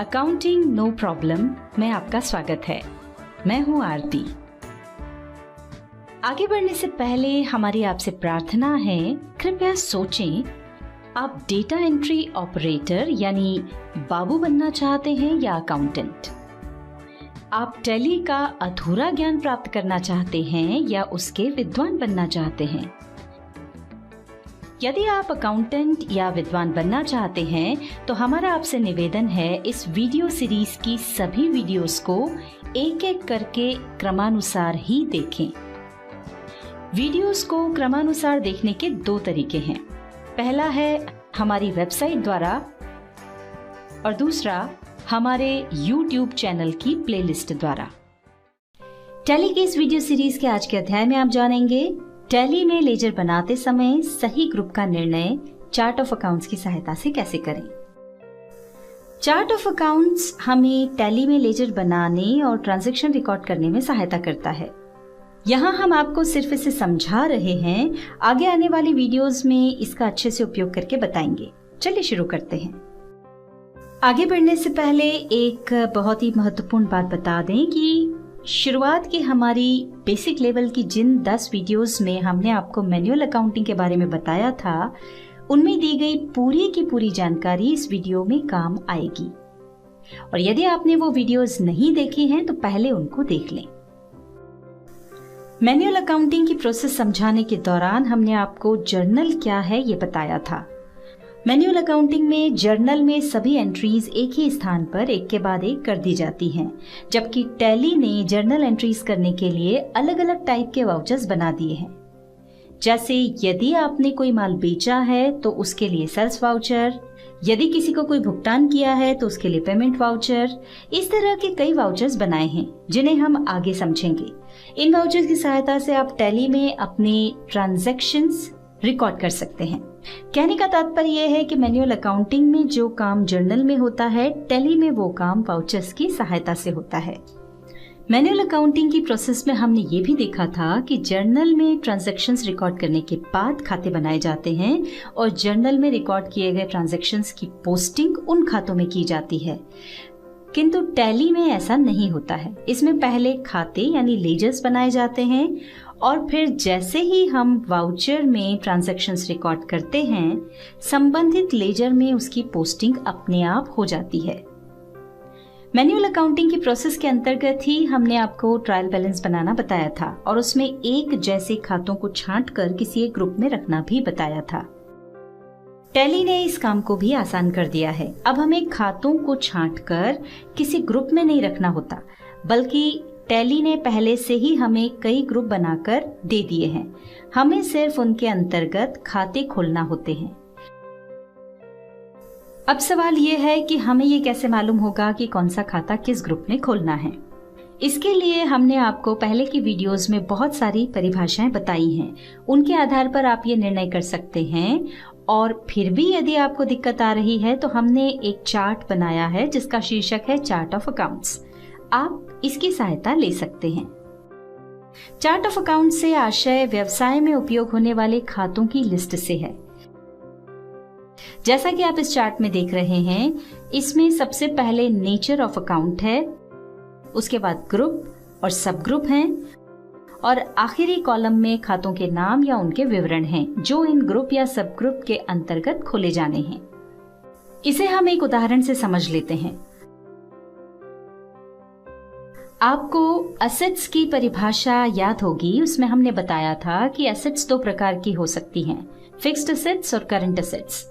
Accounting no problem में आपका स्वागत है। मैं हूं आरती। आगे बढ़ने से पहले हमारी आपसे प्रार्थना है, कृपया सोचें, आप डेटा एंट्री ऑपरेटर यानी बाबू बनना चाहते हैं या अकाउंटेंट? आप टैली का अधूरा ज्ञान प्राप्त करना चाहते हैं या उसके विद्वान बनना चाहते हैं? यदि आप अकाउंटेंट या विद्वान बनना चाहते हैं तो हमारा आपसे निवेदन है, इस वीडियो सीरीज की सभी वीडियोस को एक एक करके क्रमानुसार ही देखें। वीडियोस को क्रमानुसार देखने के दो तरीके हैं। पहला है हमारी वेबसाइट द्वारा और दूसरा हमारे YouTube चैनल की प्लेलिस्ट द्वारा। टैली की इस वीडियो सीरीज के आज के अध्याय में आप जानेंगे, टैली में लेजर बनाते समय सही ग्रुप का निर्णय चार्ट ऑफ अकाउंट्स की सहायता से कैसे करें। चार्ट ऑफ अकाउंट्स हमें टैली में लेजर बनाने और ट्रांजैक्शन रिकॉर्ड करने में सहायता करता है। यहाँ हम आपको सिर्फ इसे समझा रहे हैं, आगे आने वाली वीडियोस में इसका अच्छे से उपयोग करके बताएंगे। चलिए शुरू करते हैं। आगे बढ़ने से पहले एक बहुत ही महत्वपूर्ण बात बता दें कि शुरुआत की हमारी बेसिक लेवल की जिन 10 वीडियोस में हमने आपको मैनुअल अकाउंटिंग के बारे में बताया था, उनमें दी गई पूरी की पूरी जानकारी इस वीडियो में काम आएगी। और यदि आपने वो वीडियोस नहीं देखी हैं तो पहले उनको देख लें। मैनुअल अकाउंटिंग की प्रोसेस समझाने के दौरान हमने आपको जर्नल क्या है ये बताया था। मैनुअल अकाउंटिंग में जर्नल में सभी एंट्रीज एक ही स्थान पर एक के बाद एक कर दी जाती हैं, जबकि टैली ने जर्नल एंट्रीज करने के लिए अलग अलग टाइप के वाउचर्स बना दिए हैं। जैसे यदि आपने कोई माल बेचा है तो उसके लिए सेल्स वाउचर, यदि किसी को कोई भुगतान किया है तो उसके लिए पेमेंट वाउचर, इस तरह के कई वाउचर्स बनाए हैं जिन्हें हम आगे समझेंगे। इन वाउचर्स की सहायता से आप टैली में अपने ट्रांजैक्शंस रिकॉर्ड कर सकते हैं। कहने का तात्पर्य यह है कि मैनुअल अकाउंटिंग में जो काम जर्नल में होता है, टैली में वो काम वाउचर्स की सहायता से होता है। मैनुअल अकाउंटिंग की प्रोसेस में हमने ये भी देखा था कि जर्नल में ट्रांजैक्शंस रिकॉर्ड करने के बाद खाते बनाए जाते हैं और जर्नल में रिकॉर्ड किए गए ट्रांजैक्शंस की पोस्टिंग उन खातों में की जाती है। किंतु टैली में ऐसा नहीं होता है। इसमें पहले खाते यानी लेजर्स बनाए जाते हैं और फिर जैसे ही हम वाउचर में ट्रांजैक्शंस रिकॉर्ड करते हैं, संबंधित लेजर में उसकी पोस्टिंग अपने आप हो जाती है। मैनुअल अकाउंटिंग की प्रोसेस के अंतर्गत ही हमने आपको ट्रायल बैलेंस बनाना बताया था और उसमें एक जैसे खातों को छांटकर किसी एक ग्रुप में रखना भी बताया था। टैली ने इस काम को भी आसान कर दिया है। अब हमें खातों को छांटकर किसी ग्रुप में नहीं रखना होता, बल्कि टैली ने पहले से ही हमें कई ग्रुप बनाकर दे दिए हैं। हमें सिर्फ उनके अंतर्गत खाते खोलना होते हैं। अब सवाल ये है कि हमें ये कैसे मालूम होगा कि कौन सा खाता किस ग्रुप में खोलना है। इसके लिए हमने आपको पहले की वीडियोस में बहुत सारी परिभाषाएं बताई हैं। उनके आधार पर आप ये निर्णय कर सकते हैं। और फिर भी यदि आपको दिक्कत आ रही है तो हमने एक चार्ट बनाया है जिसका शीर्षक है चार्ट ऑफ अकाउंट्स। आप इसकी सहायता ले सकते हैं। चार्ट ऑफ अकाउंट्स से आशय व्यवसाय में उपयोग होने वाले खातों की लिस्ट से है। जैसा कि आप इस चार्ट में देख रहे हैं, इसमें सबसे पहले नेचर ऑफ अकाउंट है, उसके बाद ग्रुप और सब ग्रुप हैं और आखिरी कॉलम में खातों के नाम या उनके विवरण हैं जो इन ग्रुप या सब ग्रुप के अंतर्गत खोले जाने हैं। इसे हम एक उदाहरण से समझ लेते हैं। आपको एसेट्स की परिभाषा याद होगी। उसमें हमने बताया था कि एसेट्स दो प्रकार की हो सकती हैं, फिक्स्ड एसेट्स और करंट एसेट्स।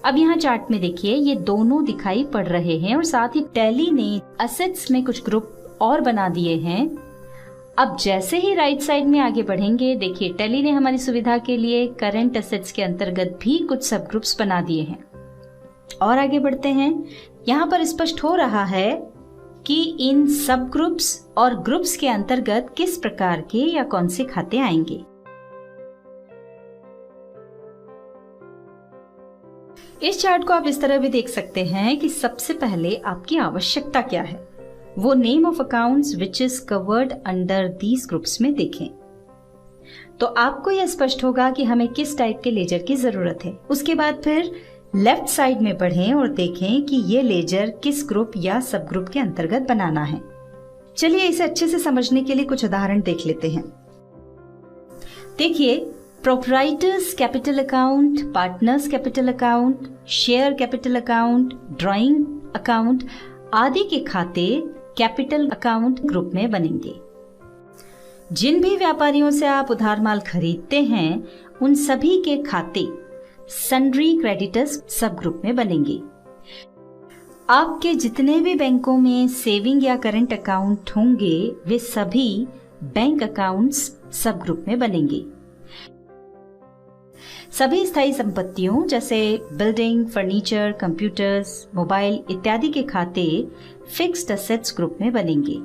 अब यहाँ चार्ट में देखिए, ये दोनों दिखाई पड़ रहे हैं और साथ ही टैली ने एसेट्स में कुछ ग्रुप और बना दिए हैं। अब जैसे ही राइट साइड में आगे बढ़ेंगे, देखिए टैली ने हमारी सुविधा के लिए करंट एसेट्स के अंतर्गत भी कुछ सब ग्रुप्स बना दिए हैं। और आगे बढ़ते हैं। यहाँ पर स्पष्ट हो रहा है कि इन सब ग्रुप्स और ग्रुप्स के अंतर्गत किस प्रकार के या कौन से खाते आएंगे। इस चार्ट को आप इस तरह भी देख सकते हैं कि सबसे पहले आपकी आवश्यकता क्या है, वो name of accounts which is covered under these groups में देखें। तो आपको यह स्पष्ट होगा कि हमें किस टाइप के लेजर की जरूरत है। उसके बाद फिर लेफ्ट साइड में पढ़ें और देखें कि ये लेजर किस ग्रुप या सब ग्रुप के अंतर्गत बनाना है। चलिए इसे अच्छे से समझने के लिए कुछ उदाहरण देख लेते हैं। देखिए, proprietors capital account, partners capital account, share capital account, drawing account आदि के खाते कैपिटल अकाउंट ग्रुप में बनेंगे। जिन भी व्यापारियों से आप उधार माल खरीदते हैं उन सभी के खाते सन्ड्री क्रेडिटर्स सब ग्रुप में बनेंगे। आपके जितने भी बैंकों में सेविंग या करंट अकाउंट होंगे वे सभी बैंक अकाउंट्स सब ग्रुप में बनेंगे। सभी स्थायी संपत्तियों जैसे बिल्डिंग, फर्नीचर, कंप्यूटर्स, मोबाइल इत्यादि के खाते फिक्स्ड एसेट्स ग्रुप में बनेंगे।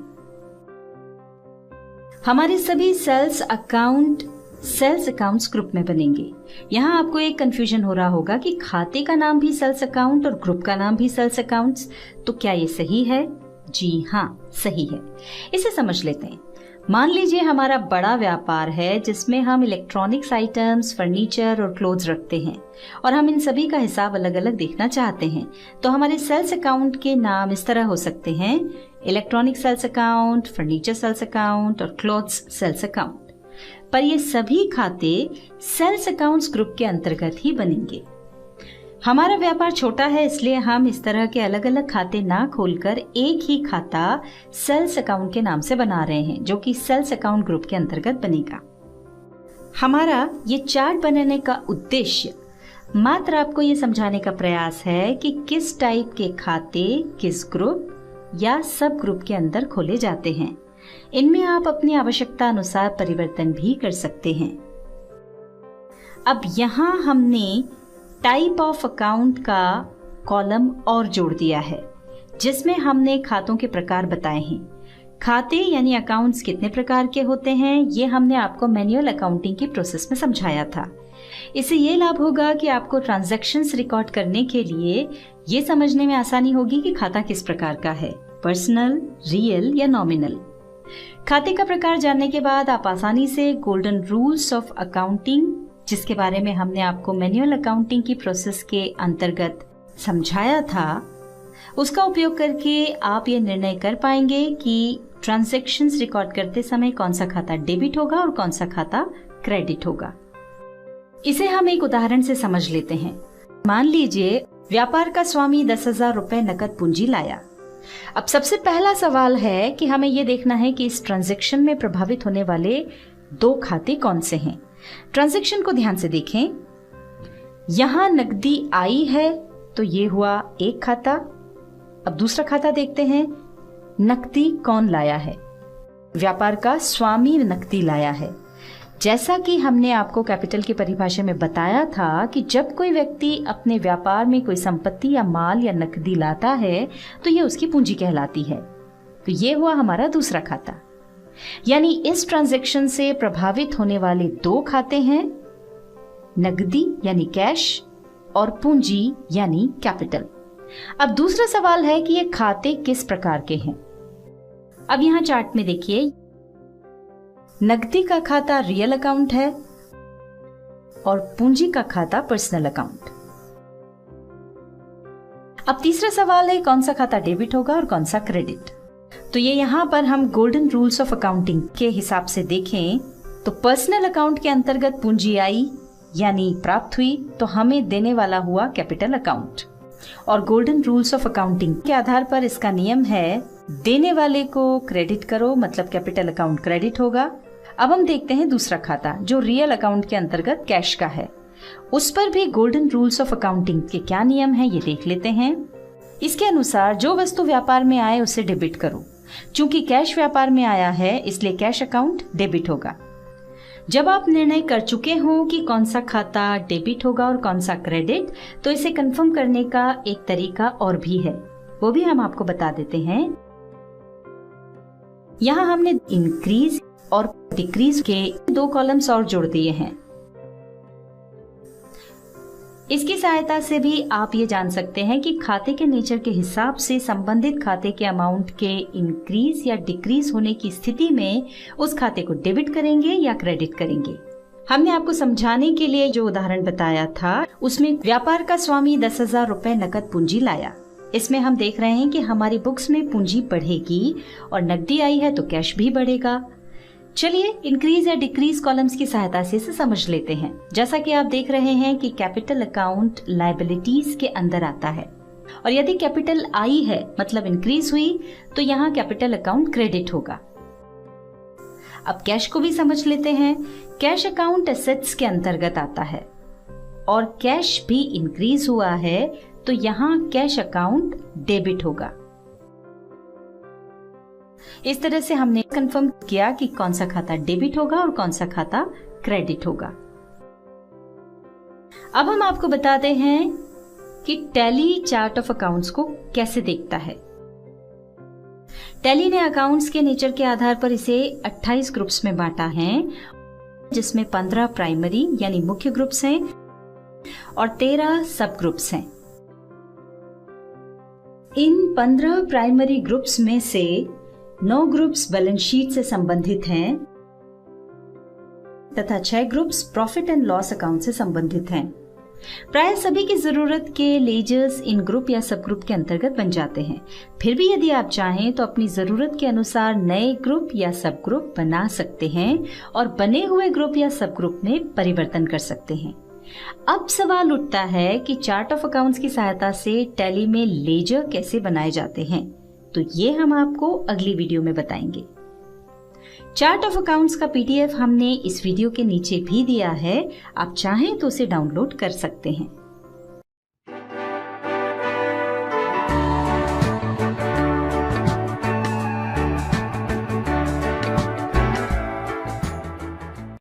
हमारे सभी सेल्स अकाउंट्स ग्रुप में बनेंगे। यहाँ आपको एक कंफ्यूजन हो रहा होगा कि खाते का नाम भी सेल्स अकाउंट और ग्रुप का नाम भी सेल्स अकाउंट्स, तो क्या ये सही है? जी हाँ, सही है। इसे समझ लेते हैं। मान लीजिए हमारा बड़ा व्यापार है जिसमें हम इलेक्ट्रॉनिक्स आइटम्स, फर्नीचर और क्लोथ्स रखते हैं और हम इन सभी का हिसाब अलग अलग देखना चाहते हैं। तो हमारे सेल्स अकाउंट के नाम इस तरह हो सकते हैं: electronic sales account, furniture sales account और क्लोथ्स सेल्स अकाउंट। पर ये सभी खाते सेल्स अकाउंट्स ग्रुप के अंतर्गत ही बनेंगे। हमारा व्यापार छोटा है इसलिए हम इस तरह के अलग अलग खाते ना खोलकर एक ही खाता सेल्स अकाउंट के नाम से बना रहे हैं, जो कि सेल्स अकाउंट ग्रुप के अंतर्गत बनेगा। हमारा ये चार्ट बनाने का उद्देश्य मात्र आपको ये समझाने का प्रयास है कि किस टाइप के खाते किस ग्रुप या सब ग्रुप के अंदर खोले जाते हैं। इनमें आप अपनी आवश्यकता अनुसार परिवर्तन भी कर सकते हैं। अब यहाँ हमने टाइप ऑफ अकाउंट का कॉलम और जोड़ दिया है जिसमें हमने खातों के प्रकार बताए हैं। खाते यानी अकाउंट्स कितने प्रकार के होते हैं ये हमने आपको मैनुअल अकाउंटिंग की प्रोसेस में समझाया था। इससे ये लाभ होगा कि आपको ट्रांजैक्शंस रिकॉर्ड करने के लिए ये समझने में आसानी होगी कि खाता किस प्रकार का है, पर्सनल, रियल या नॉमिनल। खाते का प्रकार जानने के बाद आप आसानी से गोल्डन रूल्स ऑफ अकाउंटिंग, जिसके बारे में हमने आपको मैनुअल अकाउंटिंग की प्रोसेस के अंतर्गत समझाया था, उसका उपयोग करके आप ये निर्णय कर पाएंगे कि ट्रांजैक्शंस रिकॉर्ड करते समय कौन सा खाता डेबिट होगा और कौन सा खाता क्रेडिट होगा। इसे हम एक उदाहरण से समझ लेते हैं। मान लीजिए व्यापार का स्वामी 10,000 रुपए नकद पूंजी लाया। अब सबसे पहला सवाल है कि हमें यह देखना है कि इस ट्रांजैक्शन में प्रभावित होने वाले दो खाते कौन से हैं। ट्रांजैक्शन को ध्यान से देखें। यहां नकदी आई है तो ये हुआ एक खाता। अब दूसरा खाता देखते हैं। नकदी कौन लाया है? व्यापार का स्वामी नकदी लाया है। जैसा कि हमने आपको कैपिटल की परिभाषा में बताया था कि जब कोई व्यक्ति अपने व्यापार में कोई संपत्ति या माल या नकदी लाता है तो ये उसकी पूंजी कहलाती है। तो ये हुआ हमारा दूसरा खाता। यानी इस ट्रांजैक्शन से प्रभावित होने वाले दो खाते हैं, नकदी यानी कैश और पूंजी यानी कैपिटल। अब दूसरा सवाल है कि ये खाते किस प्रकार के हैं। अब यहां चार्ट में देखिए, नकदी का खाता रियल अकाउंट है और पूंजी का खाता पर्सनल अकाउंट। अब तीसरा सवाल है कौन सा खाता डेबिट होगा और कौन सा क्रेडिट। तो ये यहां पर हम गोल्डन रूल्स ऑफ अकाउंटिंग के हिसाब से देखें तो पर्सनल अकाउंट के अंतर्गत पूंजी आई यानी प्राप्त हुई तो हमें देने वाला हुआ कैपिटल अकाउंट। और गोल्डन रूल्स ऑफ अकाउंटिंग के आधार पर इसका नियम है देने वाले को क्रेडिट करो, मतलब कैपिटल अकाउंट क्रेडिट होगा। अब हम देखते हैं दूसरा खाता जो रियल अकाउंट के अंतर्गत कैश का है। उस पर भी गोल्डन रूल्स ऑफ अकाउंटिंग के क्या नियम है ये देख लेते हैं। इसके अनुसार जो वस्तु व्यापार में आए उसे डेबिट करो। चूंकि कैश व्यापार में आया है इसलिए कैश अकाउंट डेबिट होगा। जब आप निर्णय कर चुके हो कि कौन सा खाता डेबिट होगा और कौन सा क्रेडिट, तो इसे कंफर्म करने का एक तरीका और भी है, वो भी हम आपको बता देते हैं। यहाँ हमने इंक्रीज और डिक्रीज के दो कॉलम्स और जोड़ दिए हैं। इसकी सहायता से भी आप ये जान सकते हैं कि खाते के नेचर के हिसाब से संबंधित खाते के अमाउंट के इंक्रीज या डिक्रीज होने की स्थिति में उस खाते को डेबिट करेंगे या क्रेडिट करेंगे। हमने आपको समझाने के लिए जो उदाहरण बताया था उसमें व्यापार का स्वामी 10,000 रुपए नकद पूंजी लाया। इसमें हम देख रहे हैं कि हमारी बुक्स में पूंजी बढ़ेगी और नकदी आई है तो कैश भी बढ़ेगा। चलिए इंक्रीज या डिक्रीज कॉलम्स की सहायता से इसे समझ लेते हैं। जैसा कि आप देख रहे हैं कि कैपिटल अकाउंट लायबिलिटीज के अंदर आता है और यदि कैपिटल आई है मतलब इंक्रीज हुई तो यहाँ कैपिटल अकाउंट क्रेडिट होगा। अब कैश को भी समझ लेते हैं। कैश अकाउंट एसेट्स के अंतर्गत आता है और कैश भी इंक्रीज हुआ है तो यहाँ कैश अकाउंट डेबिट होगा। इस तरह से हमने कंफर्म किया कि कौन सा खाता डेबिट होगा और कौन सा खाता क्रेडिट होगा। अब हम आपको बताते हैं कि टैली चार्ट ऑफ अकाउंट्स को कैसे देखता है। टैली ने अकाउंट्स के नेचर के आधार पर इसे 28 ग्रुप्स में बांटा है, जिसमें 15 प्राइमरी यानी मुख्य ग्रुप्स हैं और 13 सब ग्रुप्स हैं। इन 15 प्राइमरी ग्रुप्स में से 9 ग्रुप्स बैलेंस शीट से संबंधित हैं तथा 6 groups profit and loss account से संबंधित हैं। प्राय सभी की जरूरत के लेजर्स इन ग्रुप या सब ग्रुप के अंतर्गत बन जाते हैं। फिर भी यदि आप चाहें तो अपनी जरूरत के अनुसार नए ग्रुप या सब ग्रुप बना सकते हैं और बने हुए ग्रुप या सब ग्रुप में परिवर्तन कर सकते हैं। अब सवाल उठता है कि चार्ट ऑफ अकाउंट्स की सहायता से टैली में लेजर कैसे बनाए जाते हैं, तो ये हम आपको अगली वीडियो में बताएंगे। चार्ट ऑफ अकाउंट्स का पीडीएफ हमने इस वीडियो के नीचे भी दिया है, आप चाहें तो उसे डाउनलोड कर सकते हैं।